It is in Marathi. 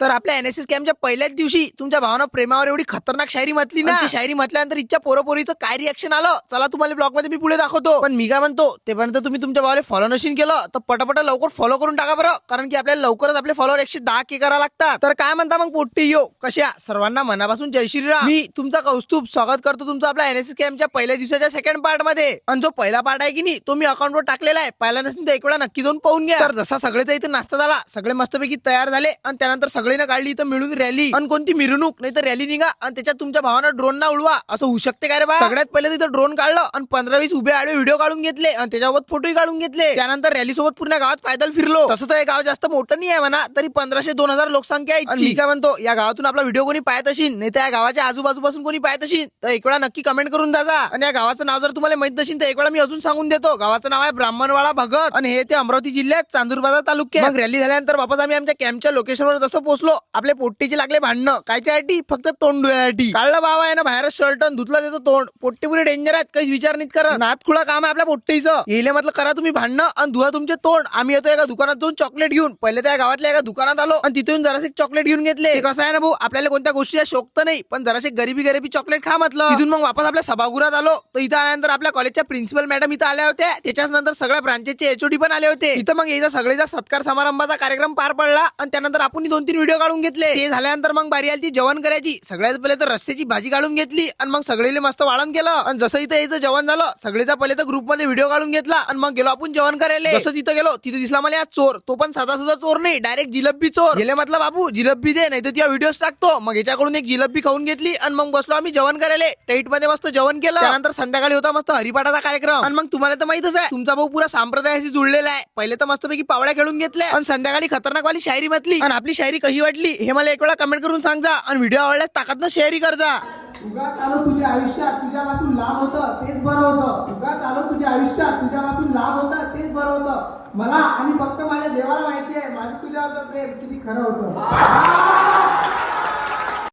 तर आपल्या एनएसएस कॅम्पच्या पहिल्याच दिवशी तुमच्या भावानं प्रेमावर एवढी खतरनाक शायरी म्हटली ना, ती शायरी म्हटल्यानंतर इच्छा पोरोपोरीचं काय रिएक्शन आलं चला तुम्हाला ब्लॉग मध्ये मी पुढे दाखवतो. पण मी काय म्हणतो तेपर्यंत तुम्ही तुमच्या भावाला फॉलो नशीन केलं तर पटापट लवकर फॉलो करून टाका बरं, कारण की आपल्याला लवकरच आपले फॉलोअर 110K करायला लागतात. तर काय म्हणता मग पोट्टी यो कशा सर्वांना मनापासून जय श्रीराम. मी तुमचा कौस्तुभ स्वागत करतो तुमचं आपल्या एनएसएस कॅम्पच्या पहिल्या दिवसाच्या सेकंड पार्ट मध्ये. आणि जो पहिला पार्ट आहे की नाही तो मी अकाउंटवर टाकलेला आहे, पाहिला नसेल तर एक वेळा नक्की जाऊन पाहून घ्या. तर जसा सगळेचा इथे नाश्ता झाला, सगळे मस्तपैकी तयार झाले आणि त्यानंतर सगळेनं काढली इथं मिळून रॅली. आणि कोणती मिरवणूक नाही तर रॅली निघा आणि त्याच्यात तुमच्या भावानं ड्रोन ना उडवा असं होऊ शकते काय रे बा. सगळ्यात पहिले तिथं ड्रोन काढलं आणि 15-20 उभे आडवे व्हिडिओ काढून घेतले आणि त्याच्यासोबत फोटोही काढून घेतले. त्यानंतर रॅली सोबत पूर्ण गावात पायदल फिरलो. तसं तर हे गाव जास्त मोठं नाही आहे म्हणा, तरी 1500-2000 लोकसंख्या आहे. मी काय म्हणतो या गावातून आपला व्हिडिओ कोणी पाहत असेल नाही तर या गावाच्या आजूबाजूपासून कोणी पाहत असेल तर एक वेळा नक्की कमेंट करून द्या. आणि या गावाचं नाव जर तुम्हाला माहित नसेल तर एक वेळा मी अजून सांगून देतो. गावाचं नाव आहे ब्राह्मणवाडा भगत आणि हे ते अमरावती जिल्ह्यात चांदूर बाजार तालुक्यात. मग रॅली झाल्यानंतर वापस आम्ही आमच्या कॅम्पच्या लोकेशनवर जसं पोहोचलो आपले पोट्टीचे लागले भांडणं. कायच्यासाठी? फक्त तोंड धुयासाठी. काढलं बाबा आहे ना बाहेर शर्ट धुतलं त्याचं तोंड. पोट्टी पुरे डेंजर आहेत, काही विचार नाही करत. नातखुळा काम आहे आपल्या पोट्टीचं. येले म्हटलं करा तुम्ही भांडणं आणि धुवा तुमचे तोंड. आम्ही येतो एका दुकानात जाऊन चॉकलेट घेऊन. पहिले त्या गावातल्या एका दुकानात आलो आणि तिथून जरासे चॉकलेट घेऊन घेतले. ते कसं आहे ना भाऊ आपल्याला कोणत्या गोष्टीचा शौक तर नाही, पण जरासे गरिबी चॉकलेट खा म्हटलं. तिथून मग वापस आपल्या सभागृहात आलो. तर इथं आल्यानंतर आपल्या कॉलेजच्या प्रिन्सिपल मॅडम इथं आल्या होत्या. त्याच्याच नंतर सगळ्या ब्रांचेसचे एचओडी पण आले होते. इथं मग याचा सगळेचा सत्कार समारंभाचा कार्यक्रम पार पडला आणि त्यानंतर आपण 2-3 व्हिडिओ काढून घेतले. ते झाल्यानंतर मग बारी आली ती जेवण करायची. सगळ्यात पहिले तर रस्त्याची भाजी काढून घेतली आणि मग सगळेले मस्त वाळण केलं. आणि जसं इथं यायचं जेवण झालं सगळेचा पहिले तर ग्रुप मध्ये व्हिडिओ काढून घेतला आणि मग गेलो आपण जेवण करायला. जसं तिथं गेलो तिथे दिसला मला चोर. तो पण साधा सुद्धा चोर नाही, डायरेक्ट जिलबी चोर. गेले म्हटलं बाबू जिलबी दे नाही तर तुझ्या व्हिडिओज टाकतो. मग याच्याकडून एक जिलबी खाऊन घेतली आणि मग बसलो आम्ही जेवण करायला. टाईट मध्ये मस्त जेवण केलं. त्यानंतर संध्याकाळी होता मस्त हरिपाठाचा कार्यक्रम. आणि मग तुम्हाला तर माहितच आहे तुमचा भाऊ पुरा संप्रदायाशी जुळलेला आहे. पहिले तर मस्तपैकी पावळ्या खेळून घेतल्या आणि संध्याकाळी खतरनाक वाली शायरी म्हटली. आणि आपली शायरी कशी वाटली हे मला एक वेळा कमेंट करून सांगा आणि व्हिडिओ आवडल्यास ताकदनं शेअरही करजा. उगाच आलो तुझ्या आयुष्यात तुझ्यापासून लाभ होतं तेच बरं होतं. उगाच आलो तुझ्या आयुष्यात तुझ्यापासून लाभ होतं तेच बरं होतं. मला आणि फक्त माझ्या देवाला माहिती आहे माझं तुझ्यावरचं प्रेम किती खरं होतं.